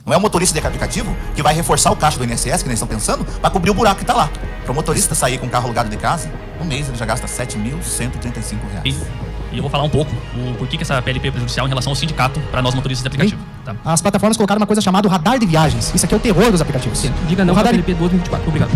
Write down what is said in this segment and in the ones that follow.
Não é o motorista de aplicativo que vai reforçar o caixa do INSS, que eles estão pensando, para cobrir o buraco que está lá. Para o motorista sair com o carro alugado de casa, no mês ele já gasta R$ 7.135. E eu vou falar um pouco o porquê que essa PLP é prejudicial em relação ao sindicato para nós motoristas de aplicativo. Tá? As plataformas colocaram uma coisa chamada radar de viagens. Isso aqui é o terror dos aplicativos. Sim. Diga não para a PLP 1224. Obrigado.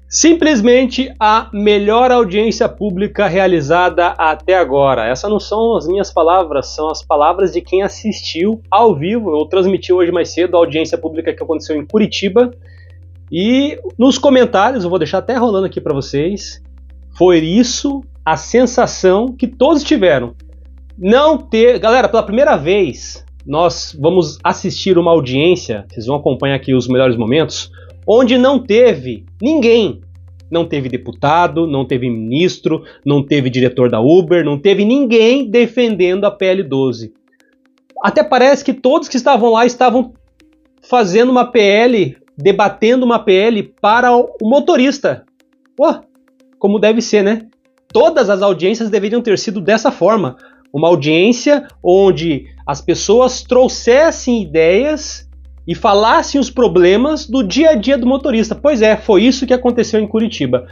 Simplesmente a melhor audiência pública realizada até agora. Essas não são as minhas palavras, são as palavras de quem assistiu ao vivo. Eu transmiti hoje mais cedo a audiência pública que aconteceu em Curitiba. E nos comentários, eu vou deixar até rolando aqui para vocês, foi isso a sensação que todos tiveram. Galera, pela primeira vez, nós vamos assistir uma audiência, vocês vão acompanhar aqui os melhores momentos, onde não teve ninguém. Não teve deputado, não teve ministro, não teve diretor da Uber, não teve ninguém defendendo a PL 12. Até parece que todos que estavam lá estavam fazendo uma PL, debatendo uma PL para o motorista. Como deve ser, né? Todas as audiências deveriam ter sido dessa forma. Uma audiência onde as pessoas trouxessem ideias e falassem os problemas do dia a dia do motorista. Pois é, foi isso que aconteceu em Curitiba.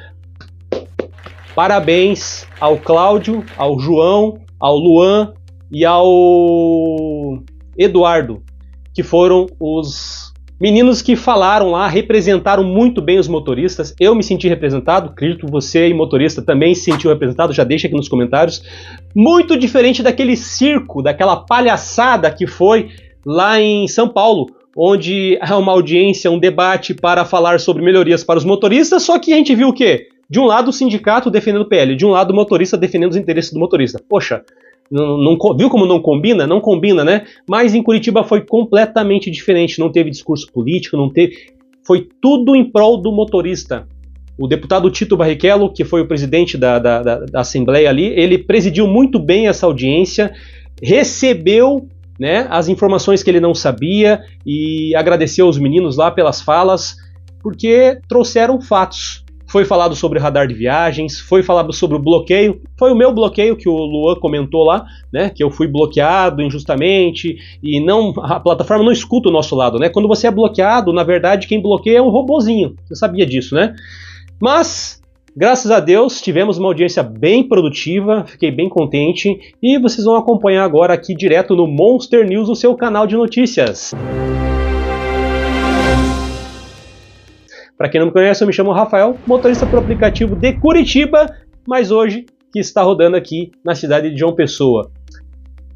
Parabéns ao Cláudio, ao João, ao Luan e ao Eduardo, que foram os meninos que falaram lá, representaram muito bem os motoristas. Eu me senti representado, acredito você e motorista também se sentiu representado, já deixa aqui nos comentários. Muito diferente daquele circo, daquela palhaçada que foi lá em São Paulo, onde é uma audiência, um debate para falar sobre melhorias para os motoristas, só que a gente viu o quê? De um lado o sindicato defendendo o PL, de um lado o motorista defendendo os interesses do motorista. Poxa, viu como não combina? Não combina, né? Mas em Curitiba foi completamente diferente, não teve discurso político, foi tudo em prol do motorista. O deputado Tito Barrichello, que foi o presidente da Assembleia ali, ele presidiu muito bem essa audiência, recebeu, né, as informações que ele não sabia e agradeceu aos meninos lá pelas falas, porque trouxeram fatos. Foi falado sobre radar de viagens, foi falado sobre o bloqueio, foi o meu bloqueio que o Luan comentou lá, né, que eu fui bloqueado injustamente e a plataforma não escuta o nosso lado, né? Quando você é bloqueado, na verdade quem bloqueia é um robozinho, você sabia disso, né? Mas graças a Deus, tivemos uma audiência bem produtiva, fiquei bem contente e vocês vão acompanhar agora aqui direto no Monster News, o seu canal de notícias. Para quem não me conhece, eu me chamo Rafael, motorista por aplicativo de Curitiba, mas hoje que está rodando aqui na cidade de João Pessoa.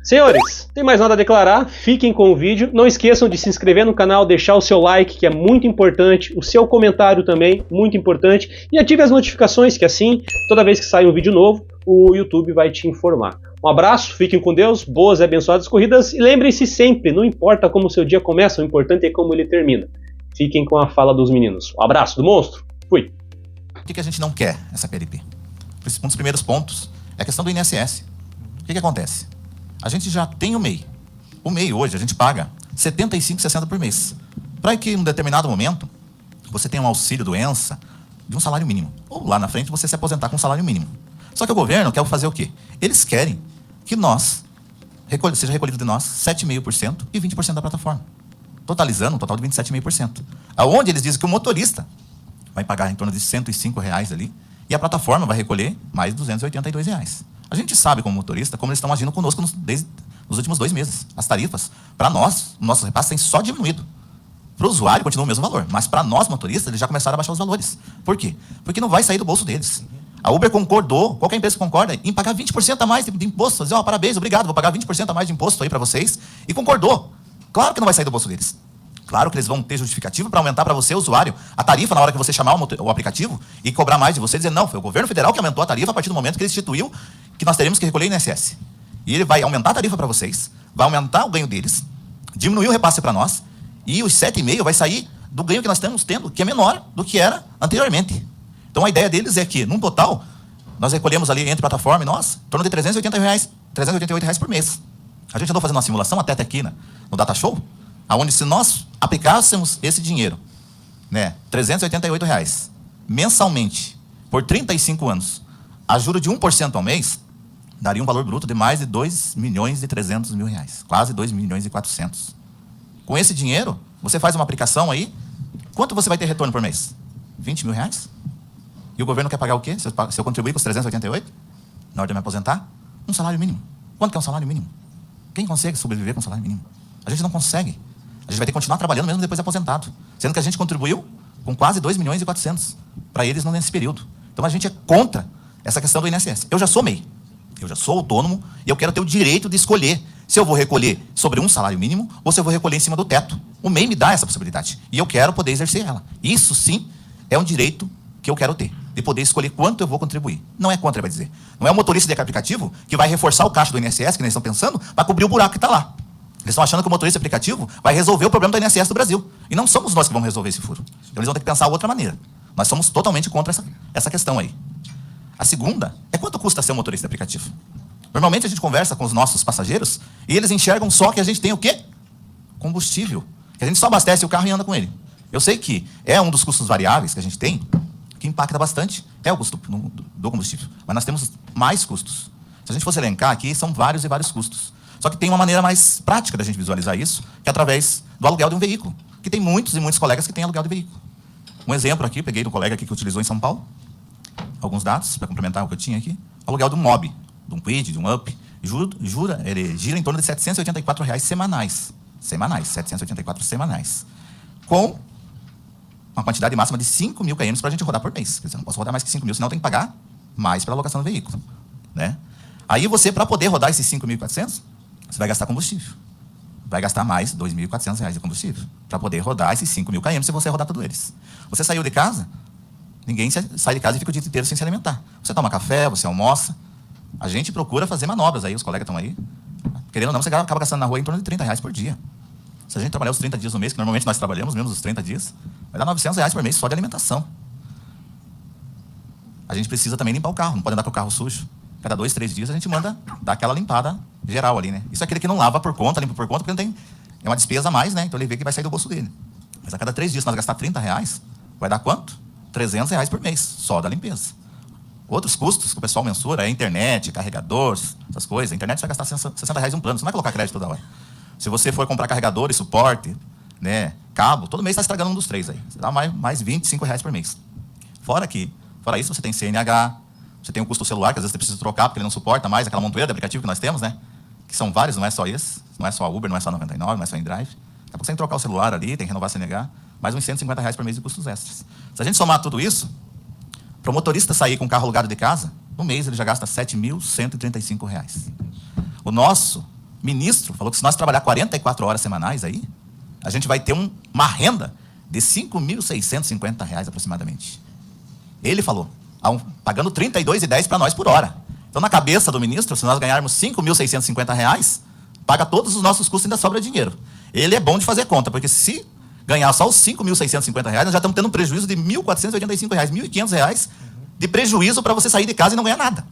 Senhores, tem mais nada a declarar, fiquem com o vídeo, não esqueçam de se inscrever no canal, deixar o seu like, que é muito importante, o seu comentário também, muito importante, e ative as notificações, que assim, toda vez que sai um vídeo novo, o YouTube vai te informar. Um abraço, fiquem com Deus, boas e abençoadas corridas, e lembrem-se sempre, não importa como o seu dia começa, o importante é como ele termina. Fiquem com a fala dos meninos. Um abraço do monstro, fui! Por que a gente não quer essa PLP? Um dos primeiros pontos é a questão do INSS. O que acontece? A gente já tem o MEI. O MEI hoje a gente paga R$ 75,60 por mês. Para que em um determinado momento você tenha um auxílio doença de um salário mínimo. Ou lá na frente você se aposentar com um salário mínimo. Só que o governo quer fazer o quê? Eles querem que seja recolhido de nós 7,5% e 20% da plataforma. Totalizando um total de 27,5%. Aonde eles dizem que o motorista vai pagar em torno de R$ 105 ali e a plataforma vai recolher mais R$ 282. A gente sabe como motorista como eles estão agindo conosco desde os últimos 2 meses. As tarifas, para nós, o nosso repasse tem só diminuído. Para o usuário continua o mesmo valor, mas para nós motoristas eles já começaram a baixar os valores. Por quê? Porque não vai sair do bolso deles. A Uber concordou, qualquer empresa concorda em pagar 20% a mais de imposto. Dizer, parabéns, obrigado, vou pagar 20% a mais de imposto aí para vocês. E concordou. Claro que não vai sair do bolso deles. Claro que eles vão ter justificativa para aumentar para você, usuário, a tarifa na hora que você chamar o aplicativo e cobrar mais de você, dizer, não, foi o governo federal que aumentou a tarifa a partir do momento que ele instituiu que nós teremos que recolher o INSS. E ele vai aumentar a tarifa para vocês, vai aumentar o ganho deles, diminuir o repasse para nós, e os 7,5% vai sair do ganho que nós estamos tendo, que é menor do que era anteriormente. Então a ideia deles é que, num total, nós recolhemos ali entre plataforma e nós, em torno de R$ 388 reais por mês. A gente andou fazendo uma simulação até aqui no Data Show, onde se nós aplicássemos esse dinheiro, né, R$ 388 reais, mensalmente, por 35 anos, a juros de 1% ao mês, daria um valor bruto de mais de R$ 2.300.000, quase R$ 2.400.000. Com esse dinheiro, você faz uma aplicação aí, quanto você vai ter retorno por mês? 20 mil reais? E o governo quer pagar o quê? Se eu contribuir com os 388, na hora de me aposentar, um salário mínimo. Quanto que é um salário mínimo? Quem consegue sobreviver com um salário mínimo? A gente não consegue. A gente vai ter que continuar trabalhando mesmo depois de aposentado. Sendo que a gente contribuiu com quase 2 milhões e 400 para eles nesse período. Então a gente é contra essa questão do INSS. Eu já sou MEI. Eu já sou autônomo e eu quero ter o direito de escolher se eu vou recolher sobre um salário mínimo ou se eu vou recolher em cima do teto. O MEI me dá essa possibilidade. E eu quero poder exercer ela. Isso sim é um direito que eu quero ter, de poder escolher quanto eu vou contribuir. Não é contra, vai dizer. Não é o motorista de aplicativo que vai reforçar o caixa do INSS, que eles estão pensando, para cobrir o buraco que está lá. Eles estão achando que o motorista de aplicativo vai resolver o problema do INSS do Brasil. E não somos nós que vamos resolver esse furo. Então eles vão ter que pensar outra maneira. Nós somos totalmente contra essa questão aí. A segunda é quanto custa ser um motorista de aplicativo. Normalmente a gente conversa com os nossos passageiros e eles enxergam só que a gente tem o quê? Combustível. Que a gente só abastece o carro e anda com ele. Eu sei que é um dos custos variáveis que a gente tem, que impacta bastante, é o custo do combustível. Mas nós temos mais custos. Se a gente fosse elencar aqui, são vários e vários custos. Só que tem uma maneira mais prática da gente visualizar isso, que é através do aluguel de um veículo. Que tem muitos e muitos colegas que têm aluguel de veículo. Um exemplo aqui, peguei de um colega aqui que utilizou em São Paulo, alguns dados para complementar o que eu tinha aqui. O aluguel de um Mobi, de um Quid, de um Up, ele gira em torno de R$ 784 semanais. Semanais, 784 semanais. Com uma quantidade máxima de 5 mil km para a gente rodar por mês. Quer dizer, eu não posso rodar mais que 5 mil, senão tem que pagar mais pela alocação do veículo. Né? Aí você, para poder rodar esses 5.400, você vai gastar combustível. Vai gastar mais R$ 2.400 de combustível para poder rodar esses 5 mil km se você rodar todos eles. Você saiu de casa, ninguém sai de casa e fica o dia inteiro sem se alimentar. Você toma café, você almoça. A gente procura fazer manobras aí, os colegas estão aí. Querendo ou não, você acaba gastando na rua em torno de R$ 30 por dia. Se a gente trabalhar os 30 dias no mês, que normalmente nós trabalhamos mesmo os 30 dias, vai dar R$ 900 por mês só de alimentação. A gente precisa também limpar o carro, não pode andar com o carro sujo. Cada 2, 3 dias a gente manda dar aquela limpada geral ali, né? Isso é aquele que não lava por conta, limpa por conta, porque não tem, é uma despesa a mais, né? Então ele vê que vai sair do bolso dele. Mas a cada 3 dias, se nós gastar R$ 30, vai dar quanto? R$ 300 por mês, só da limpeza. Outros custos que o pessoal mensura é internet, carregador, essas coisas. A internet você vai gastar R$ 60 um plano, você não vai colocar crédito toda hora. Se você for comprar carregador e suporte, né, cabo, todo mês está estragando um dos 3 aí. Você dá mais R$ 25 por mês. Fora isso, você tem CNH, você tem o custo do celular, que às vezes você precisa trocar porque ele não suporta mais aquela montoeira de aplicativo que nós temos, né? Que são vários, não é só esse, não é só a Uber, não é só a 99, não é só a InDrive. Daqui a pouco você tem que trocar o celular ali, tem que renovar a CNH, mais uns R$ 150 por mês de custos extras. Se a gente somar tudo isso, para o motorista sair com o carro alugado de casa, no mês ele já gasta R$ 7.135. O nosso ministro falou que se nós trabalhar 44 horas semanais aí, a gente vai ter uma renda de R$ 5.650 aproximadamente. Ele falou, pagando R$ 32,10 para nós por hora. Então, na cabeça do ministro, se nós ganharmos R$ 5.650, paga todos os nossos custos e ainda sobra dinheiro. Ele é bom de fazer conta, porque se ganhar só os R$ 5.650, nós já estamos tendo um prejuízo de R$ 1.485, R$ 1.500 de prejuízo para você sair de casa e não ganhar nada.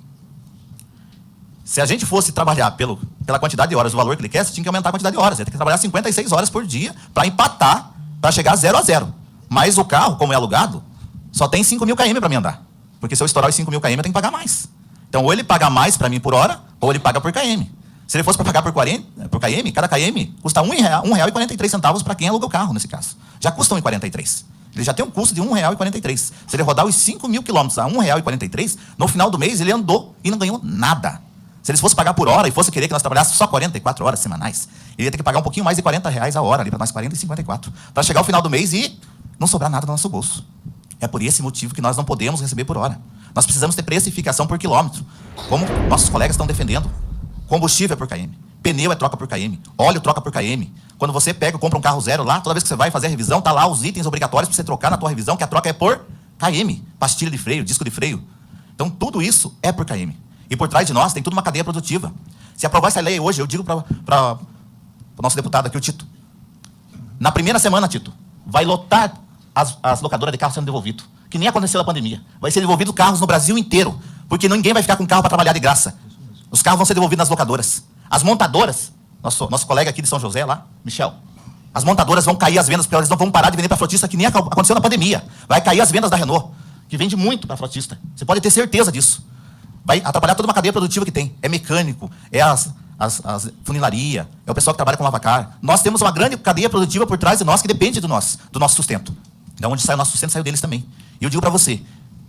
Se a gente fosse trabalhar pela quantidade de horas, o valor que ele quer, você tinha que aumentar a quantidade de horas. Você tem que trabalhar 56 horas por dia para empatar, para chegar 0-0. Mas o carro, como é alugado, só tem 5 mil km para mim andar. Porque se eu estourar os 5 mil km, eu tenho que pagar mais. Então, ou ele paga mais para mim por hora, ou ele paga por km. Se ele fosse para pagar por km, cada km custa R$ 1,43 para quem aluga o carro, nesse caso. Já custa R$ 1,43. Ele já tem um custo de R$ 1,43. Se ele rodar os 5 mil quilômetros a R$ 1,43, no final do mês ele andou e não ganhou nada. Se eles fossem pagar por hora e fosse querer que nós trabalhássemos só 44 horas semanais, ele ia ter que pagar um pouquinho mais de R$ 40 a hora, ali para nós 40 e 54, para chegar ao final do mês e não sobrar nada no nosso bolso. É por esse motivo que nós não podemos receber por hora. Nós precisamos ter precificação por quilômetro, como nossos colegas estão defendendo. Combustível é por km, pneu é troca por km, óleo troca por km. Quando você compra um carro zero lá, toda vez que você vai fazer a revisão, tá lá os itens obrigatórios para você trocar na tua revisão, que a troca é por km, pastilha de freio, disco de freio. Então tudo isso é por km. E por trás de nós tem toda uma cadeia produtiva. Se aprovar essa lei hoje, eu digo para o nosso deputado aqui, o Tito, na primeira semana, Tito, vai lotar as locadoras de carro sendo devolvido, que nem aconteceu na pandemia. Vai ser devolvido carros no Brasil inteiro, porque ninguém vai ficar com carro para trabalhar de graça. Os carros vão ser devolvidos nas locadoras. As montadoras, nosso colega aqui de São José lá, Michel, as montadoras vão cair as vendas, porque eles não vão parar de vender para frotista, que nem aconteceu na pandemia. Vai cair as vendas da Renault, que vende muito para frotista. Você pode ter certeza disso. Vai atrapalhar toda uma cadeia produtiva que tem. É mecânico, é as as funilaria, é o pessoal que trabalha com lavacar. Nós temos uma grande cadeia produtiva por trás de nós que depende do nosso sustento. Da onde sai o nosso sustento, saiu deles também. E eu digo para você,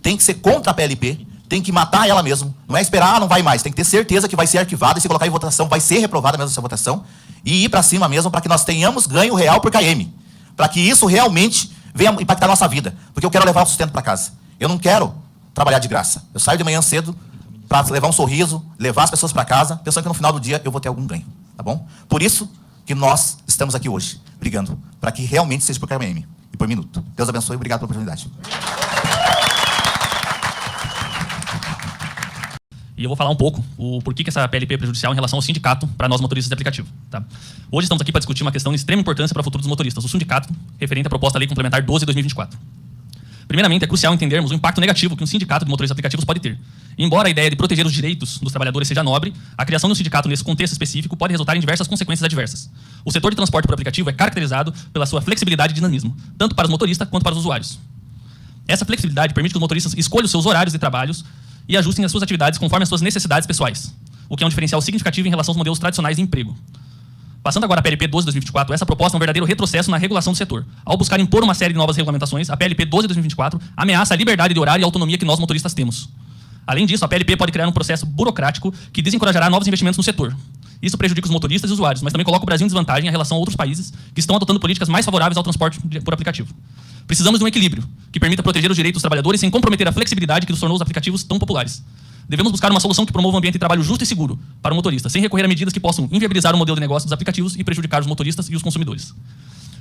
tem que ser contra a PLP, tem que matar ela mesmo. Não é esperar, não vai mais. Tem que ter certeza que vai ser arquivada e se colocar em votação, vai ser reprovada mesmo essa votação. E ir para cima mesmo para que nós tenhamos ganho real por KM. Para que isso realmente venha impactar a nossa vida. Porque eu quero levar o sustento para casa. Eu não quero trabalhar de graça. Eu saio de manhã cedo para levar um sorriso, levar as pessoas para casa, pensando que no final do dia eu vou ter algum ganho. Tá bom? Por isso que nós estamos aqui hoje, brigando. Para que realmente seja por KM e por minuto. Deus abençoe e obrigado pela oportunidade. E eu vou falar um pouco o porquê que essa PLP é prejudicial em relação ao sindicato para nós motoristas de aplicativo. Tá? Hoje estamos aqui para discutir uma questão de extrema importância para o futuro dos motoristas, o sindicato referente à proposta Lei Complementar 12 de 2024. Primeiramente, é crucial entendermos o impacto negativo que um sindicato de motoristas de aplicativos pode ter. Embora a ideia de proteger os direitos dos trabalhadores seja nobre, a criação de um sindicato nesse contexto específico pode resultar em diversas consequências adversas. O setor de transporte por aplicativo é caracterizado pela sua flexibilidade e dinamismo, tanto para os motoristas quanto para os usuários. Essa flexibilidade permite que os motoristas escolham os seus horários de trabalhos e ajustem as suas atividades conforme as suas necessidades pessoais, o que é um diferencial significativo em relação aos modelos tradicionais de emprego. Passando agora a PLP 12 de 2024, essa proposta é um verdadeiro retrocesso na regulação do setor. Ao buscar impor uma série de novas regulamentações, a PLP 12 de 2024 ameaça a liberdade de horário e autonomia que nós motoristas temos. Além disso, a PLP pode criar um processo burocrático que desencorajará novos investimentos no setor. Isso prejudica os motoristas e usuários, mas também coloca o Brasil em desvantagem em relação a outros países que estão adotando políticas mais favoráveis ao transporte por aplicativo. Precisamos de um equilíbrio que permita proteger os direitos dos trabalhadores sem comprometer a flexibilidade que nos tornou os aplicativos tão populares. Devemos buscar uma solução que promova um ambiente de trabalho justo e seguro para o motorista, sem recorrer a medidas que possam inviabilizar o modelo de negócio dos aplicativos e prejudicar os motoristas e os consumidores.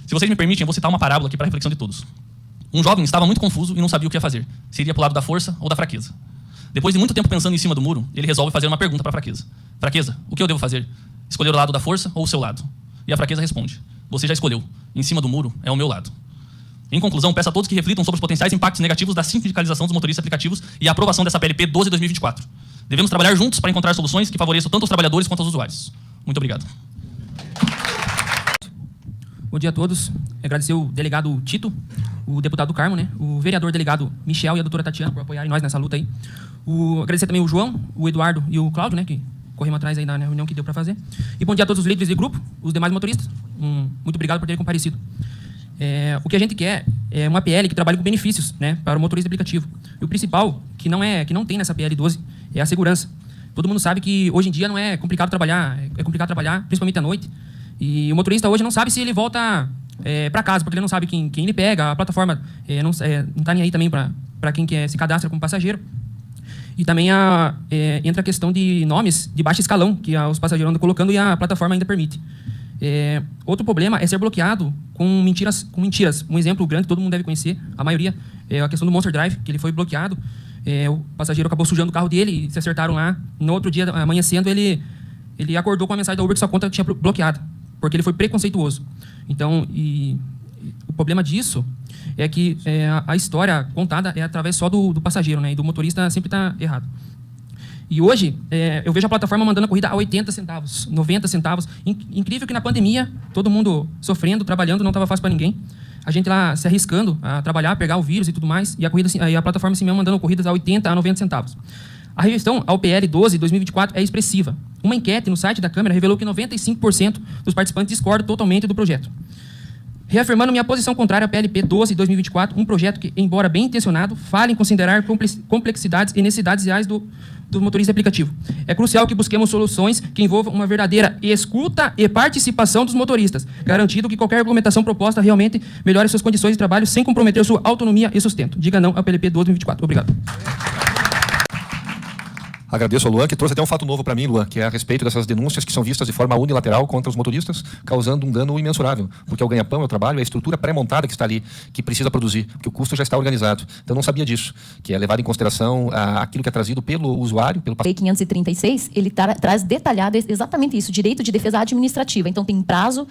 Se vocês me permitem, eu vou citar uma parábola aqui para a reflexão de todos. Um jovem estava muito confuso e não sabia o que ia fazer. Se iria para o lado da força ou da fraqueza. Depois de muito tempo pensando em cima do muro, ele resolve fazer uma pergunta para a fraqueza. Fraqueza, o que eu devo fazer? Escolher o lado da força ou o seu lado? E a fraqueza responde: você já escolheu. Em cima do muro é o meu lado. Em conclusão, peço a todos que reflitam sobre os potenciais impactos negativos da sindicalização dos motoristas aplicativos e a aprovação dessa PLP 12 de 2024. Devemos trabalhar juntos para encontrar soluções que favoreçam tanto os trabalhadores quanto os usuários. Muito obrigado. Bom dia a todos. Agradecer o delegado Tito, o deputado Carmo, né? O vereador delegado Michel e a doutora Tatiana por apoiarem nós nessa luta aí. Agradecer também o João, o Eduardo e o Cláudio, né? Que corremos atrás aí na reunião que deu para fazer. E bom dia a todos os líderes de grupo, os demais motoristas. Muito obrigado por terem comparecido. O que a gente quer é uma PL que trabalhe com benefícios, né, para o motorista aplicativo. E o principal, que não tem nessa PL 12, é a segurança. Todo mundo sabe que hoje em dia não é complicado trabalhar, principalmente à noite. E o motorista hoje não sabe se ele volta para casa, porque ele não sabe quem ele pega, a plataforma não está nem aí também para quem se cadastra como passageiro. E também entra a questão de nomes de baixo escalão, que os passageiros andam colocando e a plataforma ainda permite. Outro problema é ser bloqueado com mentiras. Um exemplo grande que todo mundo deve conhecer, a maioria, é a questão do Monster Drive, que ele foi bloqueado. O passageiro acabou sujando o carro dele e se acertaram lá. No outro dia, amanhecendo, ele acordou com a mensagem da Uber que sua conta tinha bloqueada, porque ele foi preconceituoso. Então, o problema disso é que a história contada é através só do passageiro, né? E do motorista sempre está errado. E hoje, eu vejo a plataforma mandando a corrida a 80 centavos, 90 centavos. Incrível que na pandemia, todo mundo sofrendo, trabalhando, não estava fácil para ninguém. A gente lá se arriscando a trabalhar, pegar o vírus e tudo mais, e a plataforma assim mesmo mandando corridas a 80 a 90 centavos. A revistão ao PL 12 de 2024 é expressiva. Uma enquete no site da Câmara revelou que 95% dos participantes discordam totalmente do projeto. Reafirmando minha posição contrária à PLP 12 de 2024, um projeto que, embora bem intencionado, falha em considerar complexidades e necessidades reais do motorista aplicativo. É crucial que busquemos soluções que envolvam uma verdadeira escuta e participação dos motoristas, garantindo que qualquer regulamentação proposta realmente melhore suas condições de trabalho sem comprometer sua autonomia e sustento. Diga não à PLP 12 de 2024. Obrigado. Agradeço ao Luan, que trouxe até um fato novo para mim, Luan, que é a respeito dessas denúncias que são vistas de forma unilateral contra os motoristas, causando um dano imensurável, porque é o ganha-pão, é o trabalho, é a estrutura pré-montada que está ali, que precisa produzir, porque o custo já está organizado. Então, eu não sabia disso, que é levado em consideração aquilo que é trazido pelo usuário, pelo Lei 536, ele traz detalhado exatamente isso, direito de defesa administrativa. Então, tem prazo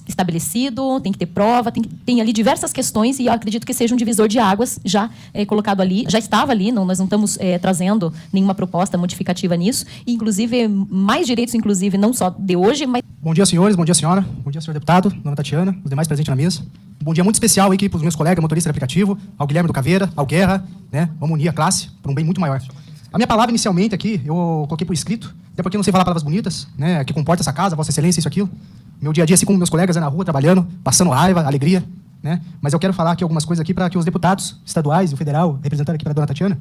estabelecido, tem que ter prova, tem ali diversas questões, e eu acredito que seja um divisor de águas já colocado ali, já estava ali, nós não estamos trazendo nenhuma proposta modificativa nisso, e, inclusive, mais direitos, inclusive, não só de hoje, mas... Bom dia, senhores, bom dia, senhora, bom dia, senhor deputado, dona Tatiana, os demais presentes na mesa. Um bom dia muito especial aqui para os meus colegas motoristas de aplicativo, ao Guilherme do Caveira, ao Guerra, né? Vamos unir a classe para um bem muito maior. A minha palavra inicialmente aqui, eu coloquei por escrito, até porque eu não sei falar palavras bonitas, né, que comporta essa casa, Vossa Excelência, isso, aquilo. Meu dia a dia, assim como meus colegas na rua, trabalhando, passando raiva, alegria, né? Mas eu quero falar aqui algumas coisas aqui para que os deputados estaduais e o federal, representando aqui para a dona Tatiana,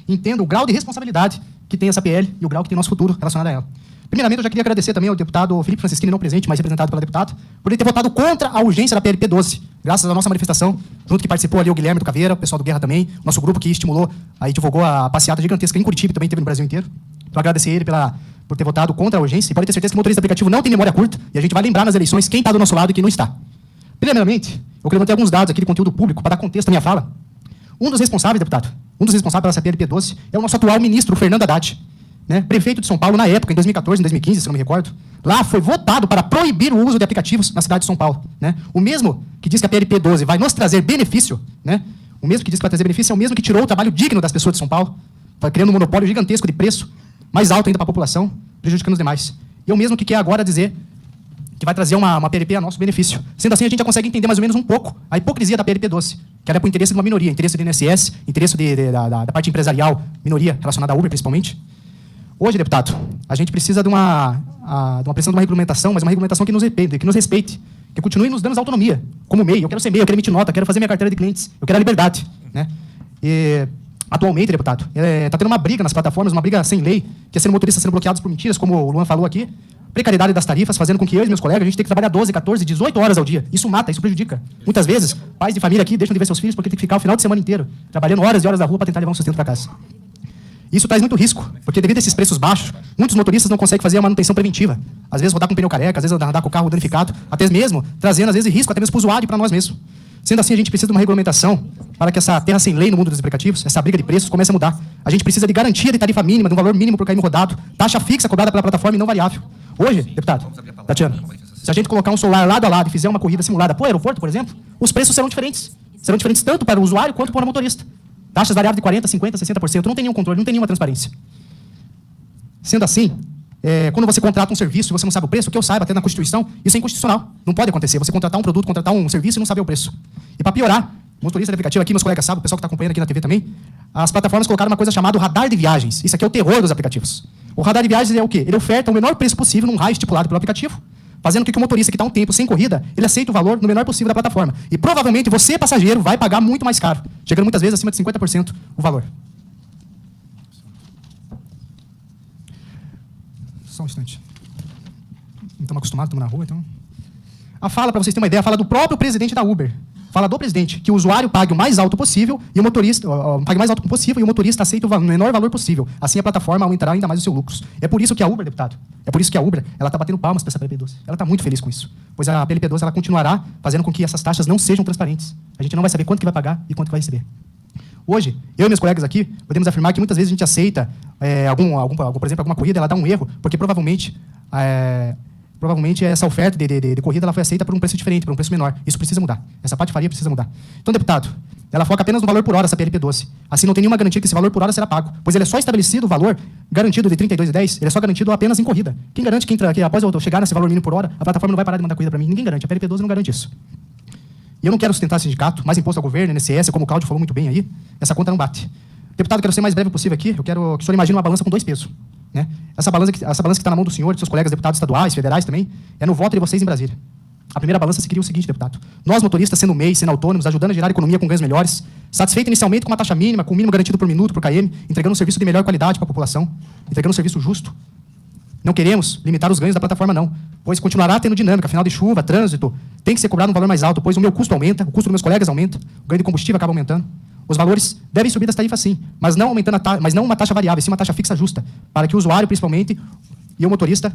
entendam o grau de responsabilidade que tem essa PL e o grau que tem nosso futuro relacionado a ela. Primeiramente, eu já queria agradecer também ao deputado Felipe Francischini, não presente, mas representado pela deputada, por ele ter votado contra a urgência da PLP 12, graças à nossa manifestação, junto que participou ali o Guilherme do Caveira, o pessoal do Guerra também, nosso grupo que estimulou, aí divulgou a passeata gigantesca em Curitiba, também teve no Brasil inteiro. Então, agradecer ele por ter votado contra a urgência, e pode ter certeza que o motorista de aplicativo não tem memória curta, e a gente vai lembrar nas eleições quem está do nosso lado e quem não está. Primeiramente, eu queria manter alguns dados aqui de conteúdo público para dar contexto à minha fala. Um dos responsáveis, deputado, pela essa PLP 12 é o nosso atual ministro, o Fernando Haddad, né, prefeito de São Paulo na época, em 2014, em 2015, se não me recordo. Lá foi votado para proibir o uso de aplicativos na cidade de São Paulo, né? O mesmo que diz que a PLP 12 vai nos trazer benefício, né? O mesmo que diz que vai trazer benefício é o mesmo que tirou o trabalho digno das pessoas de São Paulo, criando um monopólio gigantesco de preço, mais alto ainda para a população, prejudicando os demais. E é o mesmo que quer agora dizer que vai trazer uma PLP a nosso benefício. Sendo assim, a gente já consegue entender mais ou menos um pouco a hipocrisia da PLP 12, que era para o interesse de uma minoria, interesse do INSS, interesse da parte empresarial, minoria relacionada à Uber, principalmente. Hoje, deputado, a gente precisa de uma pressão de uma regulamentação, mas uma regulamentação que nos respeite, que continue nos dando autonomia, como MEI. Eu quero ser MEI, eu quero emitir nota, eu quero fazer minha carteira de clientes, eu quero a liberdade, né? E, atualmente, deputado, está tendo uma briga nas plataformas, uma briga sem lei, que é sendo motoristas sendo bloqueados por mentiras, como o Luan falou aqui, precariedade das tarifas, fazendo com que eu e meus colegas, a gente tenha que trabalhar 12, 14, 18 horas ao dia. Isso mata, isso prejudica. Muitas vezes, pais de família aqui deixam de ver seus filhos porque tem que ficar o final de semana inteiro, trabalhando horas e horas na rua para tentar levar um sustento para casa. Isso traz muito risco, porque devido a esses preços baixos, muitos motoristas não conseguem fazer a manutenção preventiva. Às vezes rodar com pneu careca, às vezes andar com o carro danificado, até mesmo trazendo, às vezes, risco até mesmo para o usuário e para nós mesmos. Sendo assim, a gente precisa de uma regulamentação para que essa terra sem lei no mundo dos aplicativos, essa briga de preços, comece a mudar. A gente precisa de garantia de tarifa mínima, de um valor mínimo por km rodado, taxa fixa cobrada pela plataforma e não variável. Hoje, deputado, Tatiana, se a gente colocar um celular lado a lado e fizer uma corrida simulada para o aeroporto, por exemplo, os preços serão diferentes. Serão diferentes tanto para o usuário quanto para o motorista. Taxas variáveis de 40%, 50%, 60%. Não tem nenhum controle, não tem nenhuma transparência. Sendo assim, quando você contrata um serviço e você não sabe o preço, que eu saiba, até na Constituição, isso é inconstitucional. Não pode acontecer. Você contratar um produto, contratar um serviço e não saber o preço. E para piorar, motorista de aplicativo aqui, meus colegas sabem, o pessoal que está acompanhando aqui na TV também, as plataformas colocaram uma coisa chamada radar de viagens. Isso aqui é o terror dos aplicativos. O radar de viagens é o quê? Ele oferta o menor preço possível num raio estipulado pelo aplicativo, fazendo com que o motorista que está um tempo sem corrida, ele aceite o valor no menor possível da plataforma. E provavelmente você, passageiro, vai pagar muito mais caro, chegando muitas vezes acima de 50% o valor. Só um instante. Não estamos acostumados, estamos na rua, então... A fala, para vocês terem uma ideia, a fala do próprio presidente da Uber. Fala do presidente que o usuário pague o mais alto possível e o motorista pague o mais alto possível e o motorista aceite o menor valor possível. Assim a plataforma aumentará ainda mais os seus lucros. É por isso que a Uber, deputado, ela está batendo palmas para essa PLP 12. Ela está muito feliz com isso. Pois a PLP 12 ela continuará fazendo com que essas taxas não sejam transparentes. A gente não vai saber quanto que vai pagar e quanto que vai receber. Hoje, eu e meus colegas aqui podemos afirmar que muitas vezes a gente aceita por exemplo, alguma corrida, ela dá um erro, porque provavelmente essa oferta de corrida ela foi aceita por um preço diferente, por um preço menor. Isso precisa mudar. Essa patifaria precisa mudar. Então, deputado, ela foca apenas no valor por hora, essa PLP 12. Assim, não tem nenhuma garantia que esse valor por hora será pago, pois ele é só estabelecido, o valor garantido de R$ 32,10, ele é só garantido apenas em corrida. Quem garante que após eu chegar nesse valor mínimo por hora, a plataforma não vai parar de mandar corrida para mim? Ninguém garante. A PLP 12 não garante isso. E eu não quero sustentar sindicato, mais imposto ao governo, INSS, como o Cláudio falou muito bem aí, essa conta não bate. Deputado, eu quero ser mais breve possível aqui, eu quero que o senhor imagine uma balança com 2 pesos. Né? Essa balança que está na mão do senhor, dos seus colegas deputados estaduais, federais também, é no voto de vocês em Brasília. A primeira balança seria o seguinte, deputado. Nós, motoristas, sendo MEI, sendo autônomos, ajudando a gerar economia com ganhos melhores, satisfeito inicialmente com uma taxa mínima, com o mínimo garantido por minuto, por KM, entregando um serviço de melhor qualidade para a população, entregando um serviço justo. Não queremos limitar os ganhos da plataforma, não, pois continuará tendo dinâmica, final de chuva, trânsito, tem que ser cobrado um valor mais alto, pois o meu custo aumenta, o custo dos meus colegas aumenta, o ganho de combustível acaba aumentando. Os valores devem subir das tarifas, sim, mas não aumentando mas não uma taxa variável, sim uma taxa fixa justa, para que o usuário, principalmente, e o motorista,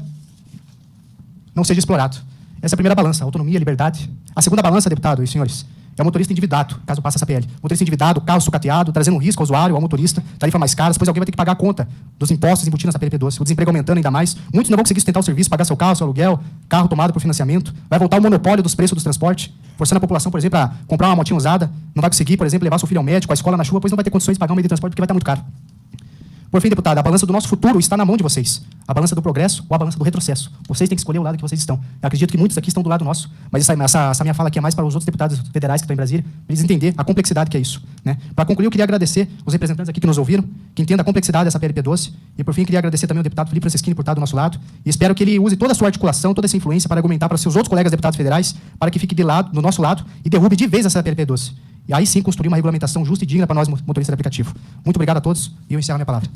não seja explorado. Essa é a primeira balança, autonomia, liberdade. A segunda balança, deputado e senhores, é o motorista endividado, caso passe essa PL. Motorista endividado, carro sucateado, trazendo um risco ao usuário, ao motorista, tarifa mais cara, depois alguém vai ter que pagar a conta dos impostos embutidos nessa PLP 12. O desemprego aumentando ainda mais. Muitos não vão conseguir sustentar o serviço, pagar seu carro, seu aluguel, carro tomado por financiamento. Vai voltar o monopólio dos preços dos transportes, forçando a população, por exemplo, a comprar uma motinha usada. Não vai conseguir, por exemplo, levar seu filho ao médico, à escola na chuva, pois não vai ter condições de pagar um meio de transporte porque vai estar muito caro. Por fim, deputado, a balança do nosso futuro está na mão de vocês. A balança do progresso ou a balança do retrocesso. Vocês têm que escolher o lado que vocês estão. Eu acredito que muitos aqui estão do lado nosso, mas essa minha fala aqui é mais para os outros deputados federais que estão em Brasília, para eles entenderem a complexidade que é isso. Né? Para concluir, eu queria agradecer os representantes aqui que nos ouviram, que entendam a complexidade dessa PLP 12, e por fim, queria agradecer também ao deputado Felipe Franceschini por estar do nosso lado, e espero que ele use toda a sua articulação, toda essa influência para argumentar para seus outros colegas deputados federais, para que fique do nosso lado e derrube de vez essa PLP 12. E aí sim construir uma regulamentação justa e digna para nós motoristas de aplicativo. Muito obrigado a todos e eu encerro a minha palavra.